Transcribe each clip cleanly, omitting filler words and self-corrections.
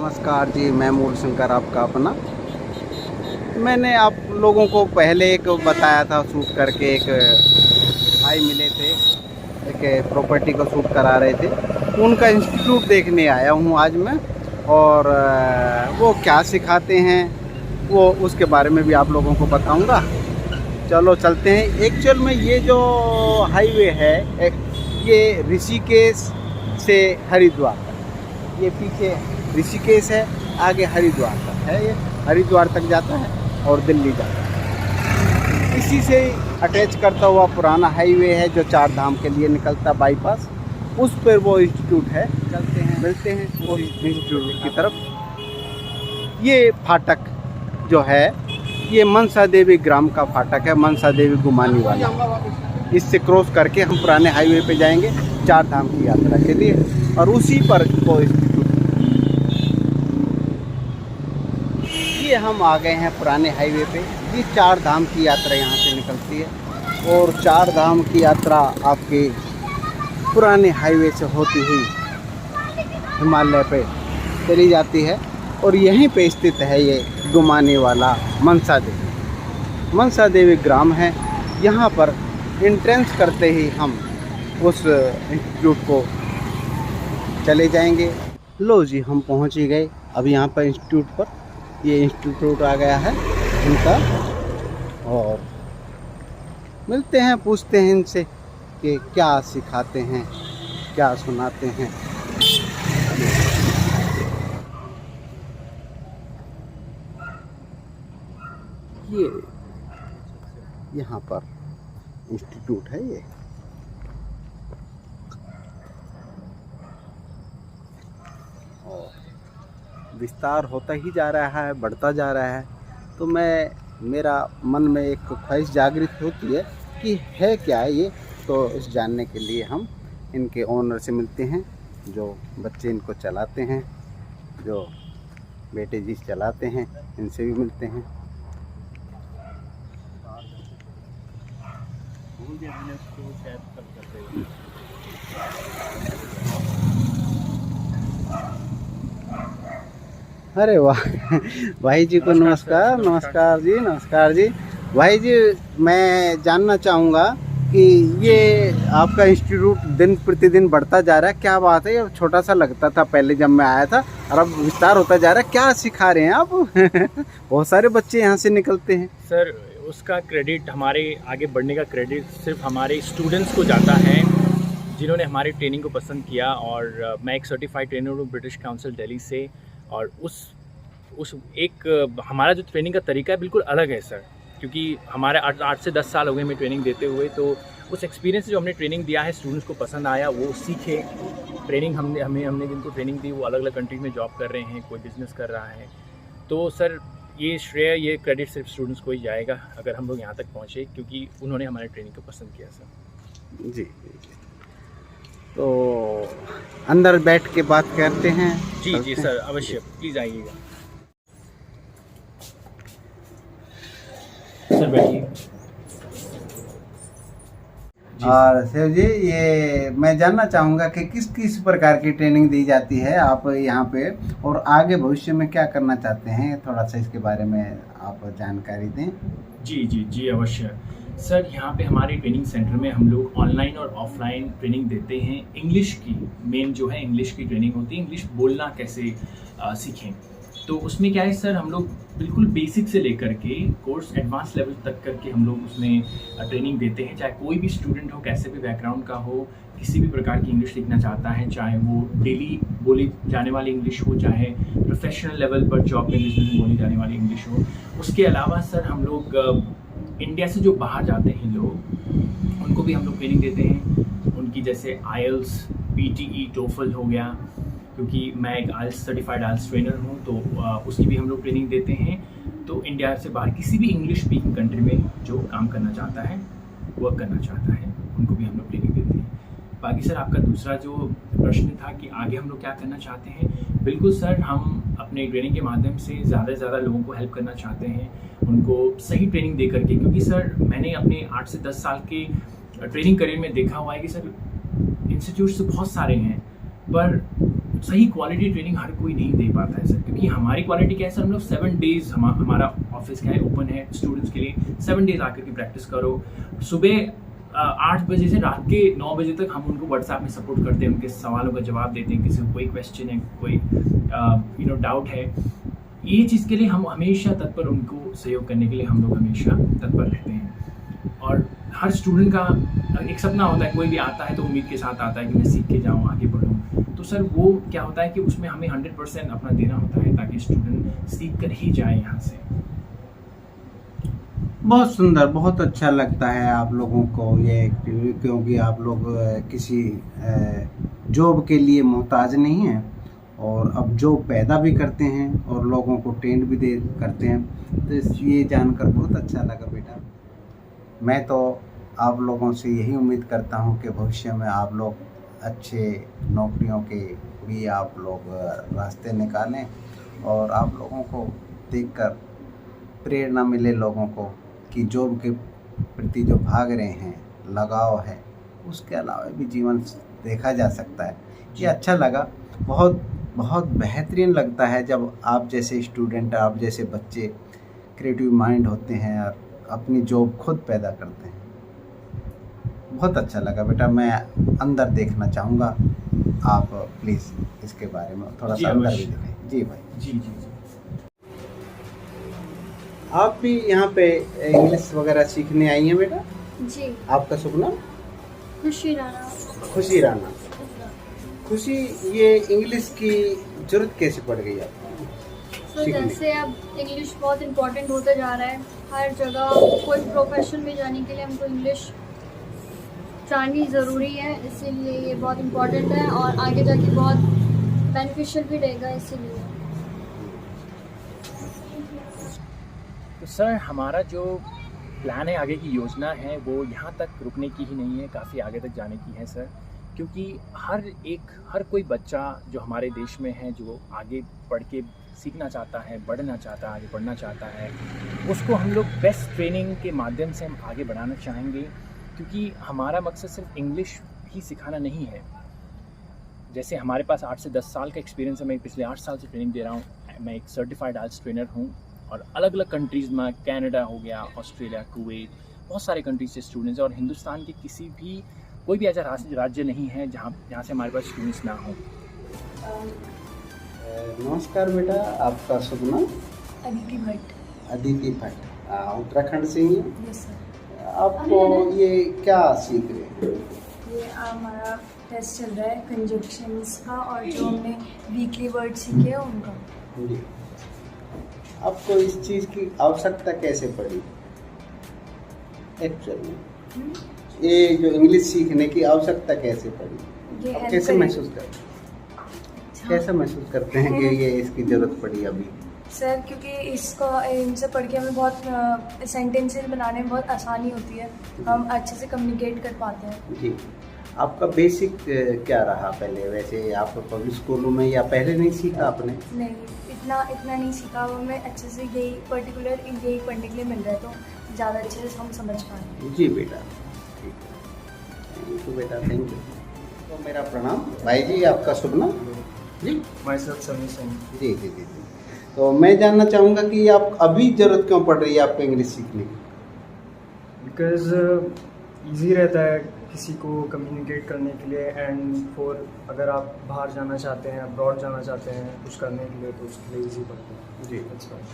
नमस्कार जी, मैं मूल शंकर आपका अपना। मैंने आप लोगों को पहले एक बताया था, शूट करके एक भाई मिले थे, एक प्रॉपर्टी को शूट करा रहे थे। उनका इंस्टीट्यूट देखने आया हूँ आज मैं, और वो क्या सिखाते हैं वो उसके बारे में भी आप लोगों को बताऊंगा। चलो चलते हैं। एक्चुअल में ये जो हाईवे है ये ऋषिकेश से हरिद्वार तक, ये पीछे ऋषिकेश है, आगे हरिद्वार तक है। ये हरिद्वार तक जाता है और दिल्ली जाता है। इसी से अटैच करता हुआ पुराना हाईवे है जो चार धाम के लिए निकलता बाईपास, उस पर वो इंस्टीट्यूट है। चलते हैं, मिलते हैं उस इंस्टीट्यूट की तरफ। ये फाटक जो है ये मनसा देवी ग्राम का फाटक है, मनसा देवी गुमानी वाला। इससे क्रॉस करके हम पुराने हाईवे पे जाएंगे चार धाम की यात्रा के लिए, और उसी पर वो इंस्टीट्यूट। ये हम आ गए हैं पुराने हाईवे पे। ये चार धाम की यात्रा यहाँ से निकलती है, और चार धाम की यात्रा आपके पुराने हाईवे से होती हुई हिमालय पे चली जाती है, और यहीं पे स्थित है ये गुमाने वाला मनसा देवी ग्राम है। यहाँ पर एंट्रेंस करते ही हम उस इंस्टीट्यूट को चले जाएंगे। लो जी, हम पहुँच ही गए अब यहाँ पर इंस्टीट्यूट पर। ये इंस्टीट्यूट आ गया है इनका, और मिलते हैं, पूछते हैं इनसे कि क्या सिखाते हैं, क्या सुनाते हैं। ये यहाँ पर इंस्टीट्यूट है ये, और विस्तार होता ही जा रहा है, बढ़ता जा रहा है। तो मेरा मन में एक ख्वाहिश जागृत होती है कि है क्या ये। तो इस जानने के लिए हम इनके ओनर से मिलते हैं, जो बच्चे इनको चलाते हैं, जो बेटे जी चलाते हैं, इनसे भी मिलते हैं। अरे वाह भाई जी को नमस्कार। नमस्कार जी, नमस्कार जी। भाई जी, मैं जानना चाहूँगा कि ये आपका इंस्टीट्यूट दिन प्रतिदिन बढ़ता जा रहा है, क्या बात है? ये छोटा सा लगता था पहले जब मैं आया था, और अब विस्तार होता जा रहा है। क्या सिखा रहे हैं आप? बहुत सारे बच्चे यहाँ से निकलते हैं। सर, उसका क्रेडिट, हमारे आगे बढ़ने का क्रेडिट सिर्फ हमारे स्टूडेंट्स को जाता है, जिन्होंने हमारी ट्रेनिंग को पसंद किया। और मैं एक सर्टिफाइड ट्रेनर हूँ ब्रिटिश काउंसिल दिल्ली से, और उस एक हमारा जो ट्रेनिंग का तरीका है बिल्कुल अलग है सर, क्योंकि हमारे 8 से 10 साल हो गए हमें ट्रेनिंग देते हुए। तो उस एक्सपीरियंस से जो हमने ट्रेनिंग दिया है, स्टूडेंट्स को पसंद आया, वो सीखे। ट्रेनिंग हमने जिनको ट्रेनिंग दी वो अलग अलग कंट्री में जॉब कर रहे हैं, कोई बिज़नेस कर रहा है। तो सर, ये श्रेय, ये क्रेडिट सिर्फ स्टूडेंट्स को ही जाएगा अगर हम लोग यहाँ तक पहुँचे, क्योंकि उन्होंने हमारे ट्रेनिंग को पसंद किया सर। जी, तो अंदर बैठ के बात करते हैं। जी सर, अवश्य, प्लीज़ आइएगा सर, बैठिए। और शिव जी, ये मैं जानना चाहूँगा कि किस किस प्रकार की ट्रेनिंग दी जाती है आप यहाँ पे, और आगे भविष्य में क्या करना चाहते हैं, थोड़ा सा इसके बारे में आप जानकारी दें। जी अवश्य सर। यहाँ पे हमारे ट्रेनिंग सेंटर में हम लोग ऑनलाइन और ऑफलाइन ट्रेनिंग देते हैं। इंग्लिश की मेन जो है, इंग्लिश की ट्रेनिंग होती है, इंग्लिश बोलना कैसे सीखें। तो उसमें क्या है सर, हम लोग बिल्कुल बेसिक से लेकर के कोर्स एडवांस लेवल तक करके हम लोग उसमें ट्रेनिंग देते हैं। चाहे कोई भी स्टूडेंट हो, कैसे भी बैकग्राउंड का हो, किसी भी प्रकार की इंग्लिश सीखना चाहता है, चाहे वो डेली बोली जाने वाली इंग्लिश हो, चाहे प्रोफेशनल लेवल पर जॉब में बिजनेस में बोली जाने वाली इंग्लिश हो। उसके अलावा सर, हम लोग इंडिया से जो बाहर जाते हैं लोग, उनको भी हम लोग ट्रेनिंग देते हैं। उनकी जैसे IELTS, PTE, TOEFL हो गया, क्योंकि मैं एक IELTS सर्टिफाइड IELTS ट्रेनर हूँ, तो उसकी भी हम लोग ट्रेनिंग देते हैं। तो इंडिया से बाहर किसी भी इंग्लिश स्पीकिंग कंट्री में जो काम करना चाहता है, वर्क करना चाहता है, उनको भी हम लोग ट्रेनिंग देते हैं। बाकी सर, आपका दूसरा जो प्रश्न था कि आगे हम लोग क्या करना चाहते हैं, बिल्कुल सर, हम अपने ट्रेनिंग के माध्यम से ज़्यादा से ज़्यादा लोगों को हेल्प करना चाहते हैं, उनको सही ट्रेनिंग दे करके। क्योंकि सर, मैंने अपने 8 से 10 साल के ट्रेनिंग करियर में देखा हुआ है कि सर, इंस्टीट्यूट्स तो बहुत सारे हैं, पर सही क्वालिटी ट्रेनिंग हर कोई नहीं दे पाता है सर, क्योंकि हमारी क्वालिटी क्या है सर, हम लोग 7 डेज हमारा ऑफिस क्या है ओपन है स्टूडेंट्स के लिए। 7 डेज आकर के प्रैक्टिस करो। सुबह 8 बजे से रात के 9 बजे तक हम उनको व्हाट्सएप में सपोर्ट करते हैं, उनके सवालों का जवाब देते हैं, किसी को कोई क्वेश्चन है, कोई डाउट है, ये चीज़ के लिए हम हमेशा तत्पर, उनको सहयोग करने के लिए हम लोग हमेशा तत्पर रहते हैं। और हर स्टूडेंट का एक सपना होता है, कोई भी आता है तो उम्मीद के साथ आता है कि मैं सीख के जाऊँ, आगे बढ़ूँ। तो सर वो क्या होता है कि उसमें हमें 100% अपना देना होता है ताकि स्टूडेंट सीख कर ही जाए यहाँ से। बहुत सुंदर, बहुत अच्छा लगता है आप लोगों को ये, क्योंकि आप लोग किसी जॉब के लिए मोहताज नहीं हैं और अब जॉब पैदा भी करते हैं और लोगों को ट्रेंड भी दे करते हैं। तो ये जानकर बहुत अच्छा लगा बेटा। मैं तो आप लोगों से यही उम्मीद करता हूँ कि भविष्य में आप लोग अच्छे नौकरियों के भी आप लोग रास्ते निकालें और आप लोगों को देखकर प्रेरणा मिले लोगों को कि जॉब के प्रति जो भाग रहे हैं, लगाव है, उसके अलावा भी जीवन देखा जा सकता है। ये अच्छा लगा, बहुत बहुत बेहतरीन लगता है जब आप जैसे स्टूडेंट, आप जैसे बच्चे क्रिएटिव माइंड होते हैं और अपनी जॉब खुद पैदा करते हैं। बहुत अच्छा लगा बेटा, मैं अंदर देखना चाहूँगा। आप प्लीज़ इसके बारे में थोड़ा सा अंदर भी दिखाएं। जी भाई। जी जी जी। आप भी यहाँ पे इंग्लिश वगैरह सीखने आई हैं बेटा? जी। आपका शुभ नाम? खुशी राणा। खुशी राणा। खुशी, ये इंग्लिश की जरूरत कैसे पड़ गई आपको? तो जैसे अब इंग्लिश बहुत इम्पोर्टेंट होता जा रहा है, हर जगह कोई प्रोफेशन में जाने के लिए हमको इंग्लिश जाननी ज़रूरी है, इसीलिए ये बहुत इम्पोर्टेंट है और आगे जाके बहुत बेनिफिशियल भी रहेगा इसीलिए। तो सर हमारा जो प्लान है, आगे की योजना है, वो यहाँ तक रुकने की ही नहीं है, काफ़ी आगे तक जाने की है सर। क्योंकि हर कोई बच्चा जो हमारे देश में है, जो आगे पढ़ के सीखना चाहता है, बढ़ना चाहता है, आगे बढ़ना चाहता है, उसको हम लोग बेस्ट ट्रेनिंग के माध्यम से हम आगे बढ़ाना चाहेंगे। क्योंकि हमारा मकसद सिर्फ इंग्लिश ही सिखाना नहीं है। जैसे हमारे पास 8 से 10 साल का एक्सपीरियंस है, मैं पिछले 8 साल से ट्रेनिंग दे रहा हूँ। मैं एक सर्टिफाइड आइल्स ट्रेनर हूँ और अलग अलग कंट्रीज़ में, कनाडा हो गया, ऑस्ट्रेलिया, कुवैत, बहुत सारे कंट्रीज से स्टूडेंट्स हैं और हिंदुस्तान के कोई भी ऐसा राज्य नहीं है जहाँ से हमारे पास स्टूडेंट्स ना हो। नमस्कार बेटा, आपका शुभ नाम? अदिति भट्ट। अदिति भट्ट, उत्तराखंड से ही हैं? Yes sir. आपको ये क्या सीख रहे हैं? ये हमारा टेस्ट चल रहा है कंजक्शंस का और जो हमने वीकली वर्ड सीखे हैं उनका। जी। आपको इस चीज़ की आवश्यकता कैसे पड़ी एक्चुअली में? ये जो इंग्लिश सीखने की आवश्यकता कैसे पड़ी? ये आप कैसे महसूस करते हैं? कैसे महसूस करते हैं कि ये इसकी ज़रूरत पड़ी अभी? सर क्योंकि इसको इनसे पढ़ के हमें बहुत सेंटेंसेस बनाने में बहुत आसानी होती है, हम अच्छे से कम्युनिकेट कर पाते हैं। जी। आपका बेसिक क्या रहा पहले? वैसे आप पब्लिक स्कूलों में या पहले नहीं सीखा आपने? नहीं, इतना नहीं सीखा। वो मैं अच्छे से यही पर्टिकुलर यही पढ़ने के लिए मिल रहा है तो ज़्यादा अच्छे से हम समझ पाएँ। जी बेटा, ठीक है, थैंक यू बेटा, थैंक यू। तो मेरा प्रणाम भाई जी। आपका शुभ नाम? जी माई सेल्फ समीर सिंह। जी जी जी जी। तो मैं जानना चाहूँगा कि आप अभी ज़रूरत क्यों पड़ रही है आपको इंग्लिश सीखने की? बिकॉज ईजी रहता है किसी को कम्युनिकेट करने के लिए एंड फॉर अगर आप बाहर जाना चाहते हैं, अब्रॉड जाना चाहते हैं कुछ करने के लिए, तो उसके लिए ईजी पड़ता है। जी। That's right.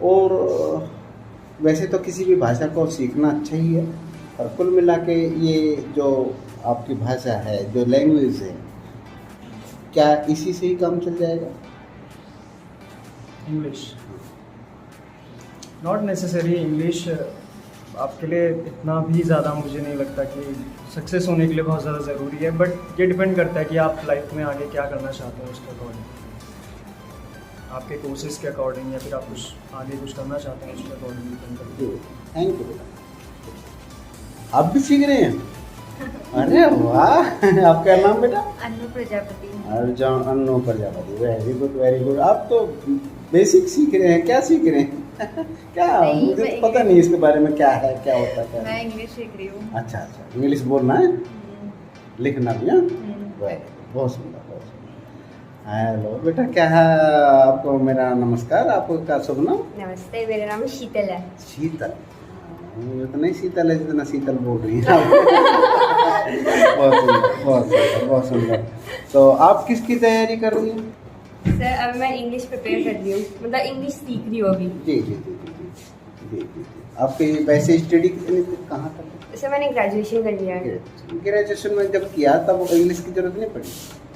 और वैसे तो किसी भी भाषा को सीखना अच्छा ही है, और कुल मिला के ये जो आपकी भाषा है, जो लैंग्वेज है, क्या इसी से ही काम चल जाएगा? English not necessary. इंग्लिश आपके लिए इतना भी ज़्यादा मुझे नहीं लगता कि सक्सेस होने के लिए बहुत ज़्यादा ज़रूरी है, बट ये डिपेंड करता है कि आप लाइफ में आगे क्या करना चाहते हैं, उसके अकॉर्डिंग, आपके कोर्सेज के अकॉर्डिंग, या फिर आप कुछ आगे कुछ करना चाहते हैं उसके अकॉर्डिंग डिपेंड करता है। थैंक यू बेटा। आप भी सीख रहे हैं? अरे वाह। आपका नाम बेटा? Anu Prajapati. Anu Prajapati, very good very good. आप तो बेसिक सीख रहे हैं। क्या सीख रहे हैं? क्या? मुझे तो पता नहीं इसके बारे में, क्या है, क्या होता है? मैं इंग्लिश सीख रही हूँ। अच्छा अच्छा, इंग्लिश बोलना है, लिखना भी है? बहुत सुंदर, बहुत सुंदर। हेलो बेटा, क्या है आपको? मेरा नमस्कार। आपको क्या शुभ नाम? नमस्ते, मेरा नाम शीतल है। शीतल? इतना ही शीतल है जितना शीतल बोल रही है। बहुत सुंदर, बहुत सुंदर, बहुत सुंदर। तो आप किसकी तैयारी कर रही हैं? सर अब मैं इंग्लिश प्रिपेयर कर रही हूँ, मतलब इंग्लिश सीख रही हूँ अभी। जी जी जी जी जी। आपकी वैसे स्टडी कितनी कहाँ तक? सर मैंने ग्रेजुएशन कर लिया है। ग्रेजुएशन में जब किया तब इंग्लिश की जरूरत नहीं पड़ी?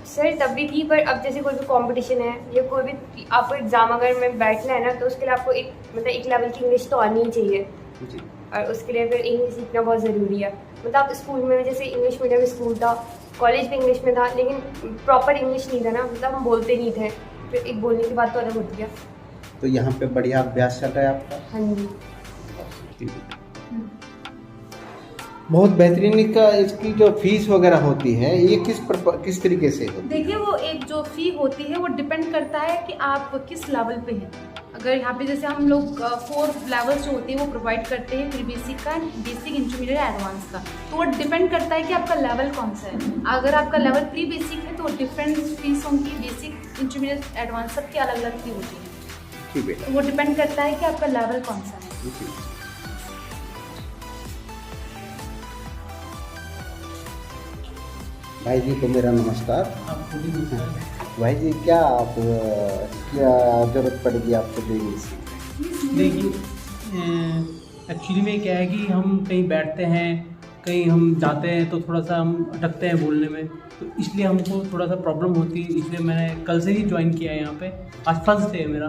सर तब भी थी, पर अब जैसे कोई भी कंपटीशन है या कोई भी आपको एग्जाम अगर में बैठना है ना, तो उसके लिए आपको एक मतलब एक लेवल की इंग्लिश तो आनी ही चाहिए। जी। और उसके लिए फिर इंग्लिश सीखना बहुत ज़रूरी है। मतलब स्कूल में जैसे इंग्लिश मीडियम स्कूल था, कॉलेज भी इंग्लिश में था, लेकिन प्रॉपर इंग्लिश नहीं था ना, मतलब हम बोलते नहीं थे। फिर एक बोलने की बात तो अलग होती है। तो यहाँ पे बढ़िया अभ्यास चल रहा है आपका? हाँ जी। बहुत बेहतरीन। इसकी जो फीस वगैरह होती है ये किस तरीके से होती है? देखिए, वो एक जो फ़ी होती है वो डिपेंड करता है कि आप किस लेवल पे हैं। अगर यहाँ पे जैसे हम लोग 4 लेवल्स जो होते हैं वो प्रोवाइड करते हैं, प्री बेसिक का, बेसिक, इंटरमीडिएट, एडवांस का। तो वो डिपेंड करता है कि आपका लेवल कौन सा है। अगर आपका लेवल प्री बेसिक है तो डिफरेंट फीस होंगी, बेसिक, इंटरमीडिएट, एडवांस, सबकी अलग अलग फी होती है। ठीक है। तो वो डिपेंड करता है कि आपका लेवल कौन सा है। भाई जी को मेरा नमस्कार। भाई जी, क्या जरूरत पड़ेगी आपको इंग्लिश? देखिए, एक्चुअली में क्या है कि हम कहीं बैठते हैं, कहीं हम जाते हैं तो थोड़ा सा हम अटकते हैं बोलने में, तो इसलिए हमको थोड़ा सा प्रॉब्लम होती है। इसलिए मैंने कल से ही ज्वाइन किया है यहाँ पे। आज फर्स्ट डे है मेरा।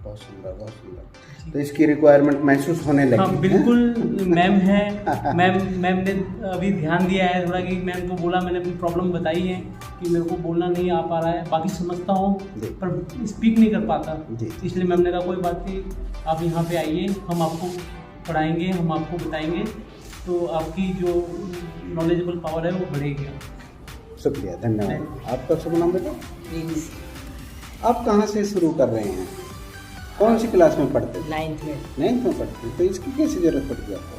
बहुत सुंदर, बहुत सुंदर। तो इसकी रिक्वायरमेंट महसूस होने लगी? हाँ बिल्कुल। मैम है, मैम ने अभी ध्यान दिया है थोड़ा, कि मैम को बोला, मैंने अपनी प्रॉब्लम बताई है कि मेरे को बोलना नहीं आ पा रहा है, बाकी समझता हूँ पर स्पीक नहीं कर पाता। इसलिए मैम ने कहा कोई बात नहीं, आप यहाँ पे आइए, हम आपको पढ़ाएंगे, हम आपको बताएंगे, तो आपकी जो नॉलेजेबल पावर है वो बढ़ेगी। शुक्रिया, धन्यवाद। आपका शुभ नाम बेटा? आप कहाँ से शुरू कर रहे हैं? कौन सी क्लास में पढ़ते हैं? 9th में। 9th में पढ़ते हैं। तो इसकी कैसी ज़रूरत पड़ गई आपको?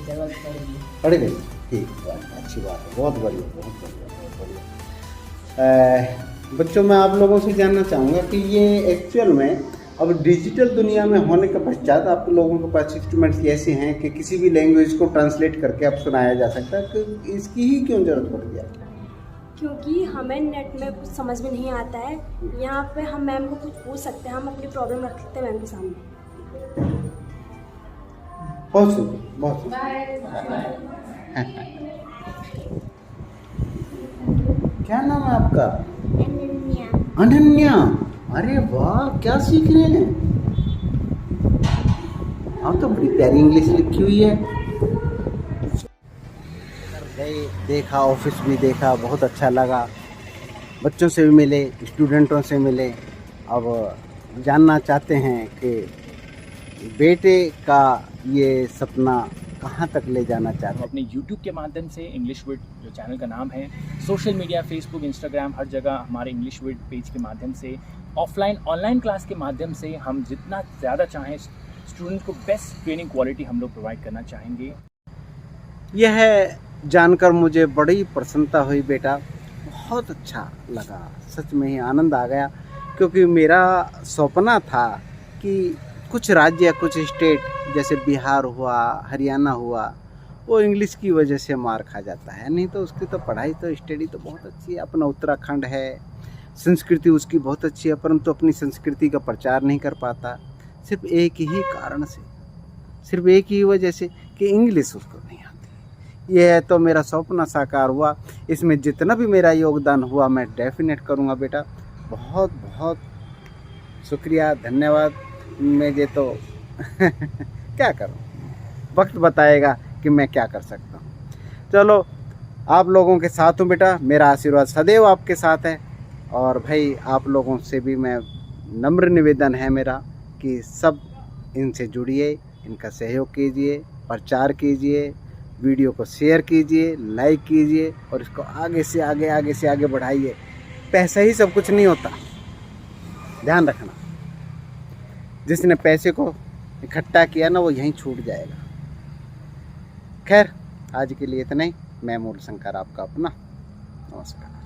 जरूरत पड़ेगी। पड़ गई? ठीक, अच्छी बात है, बहुत बढ़िया, बहुत बढ़िया, बहुत बढ़िया। बच्चों, मैं आप लोगों से जानना चाहूँगा कि ये एक्चुअल में अब डिजिटल दुनिया में होने के पश्चात आप लोगों के पास इंस्ट्रूमेंट्स ऐसे हैं कि किसी भी लैंग्वेज को ट्रांसलेट करके आप सुनाया जा सकता है, तो इसकी ही क्यों ज़रूरत पड़ गई आपको? क्योंकि हमें नेट में कुछ समझ में नहीं आता है, यहाँ पे हम मैम को कुछ पूछ सकते हैं, हम अपनी प्रॉब्लम रख सकते हैं मैम के सामने। बहुत सुंदर, बहुत सुंदर। क्या नाम है आपका? अनन्या। अनन्या? अरे वाह, क्या सीख रहे हैं आप? तो बड़ी प्यारी इंग्लिश लिखी हुई है। देखा, ऑफिस भी देखा, बहुत अच्छा लगा, बच्चों से भी मिले, स्टूडेंटों से मिले। अब जानना चाहते हैं कि बेटे का ये सपना कहाँ तक ले जाना चाहते हैं। अपने YouTube के माध्यम से इंग्लिश विद जो चैनल का नाम है, सोशल मीडिया, फेसबुक, इंस्टाग्राम, हर जगह हमारे इंग्लिश विद पेज के माध्यम से, ऑफलाइन ऑनलाइन क्लास के माध्यम से हम जितना ज़्यादा चाहें स्टूडेंट को बेस्ट ट्रेनिंग क्वालिटी हम लोग प्रोवाइड करना चाहेंगे। यह जानकर मुझे बड़ी प्रसन्नता हुई बेटा, बहुत अच्छा लगा, सच में ही आनंद आ गया, क्योंकि मेरा सपना था कि कुछ राज्य, कुछ स्टेट जैसे बिहार हुआ, हरियाणा हुआ, वो इंग्लिश की वजह से मार खा जाता है। नहीं तो उसकी तो पढ़ाई तो स्टडी तो बहुत अच्छी है। अपना उत्तराखंड है, संस्कृति उसकी बहुत अच्छी है, परंतु अपनी संस्कृति का प्रचार नहीं कर पाता, सिर्फ एक ही कारण से, सिर्फ एक ही वजह से कि इंग्लिश उसको नहीं आती। ये है तो मेरा सपना साकार हुआ। इसमें जितना भी मेरा योगदान हुआ मैं डेफिनेट करूँगा बेटा। बहुत बहुत शुक्रिया, धन्यवाद। मुझे तो क्या करूँ, वक्त बताएगा कि मैं क्या कर सकता हूँ। चलो, आप लोगों के साथ हूँ बेटा, मेरा आशीर्वाद सदैव आपके साथ है। और भाई आप लोगों से भी मैं नम्र निवेदन है मेरा कि सब इनसे जुड़िए, इनका सहयोग कीजिए, प्रचार कीजिए, वीडियो को शेयर कीजिए, लाइक कीजिए और इसको आगे से आगे बढ़ाइए। पैसा ही सब कुछ नहीं होता, ध्यान रखना। जिसने पैसे को इकट्ठा किया ना, वो यहीं छूट जाएगा। खैर, आज के लिए इतना ही। मैं मूल शंकर आपका अपना। नमस्कार।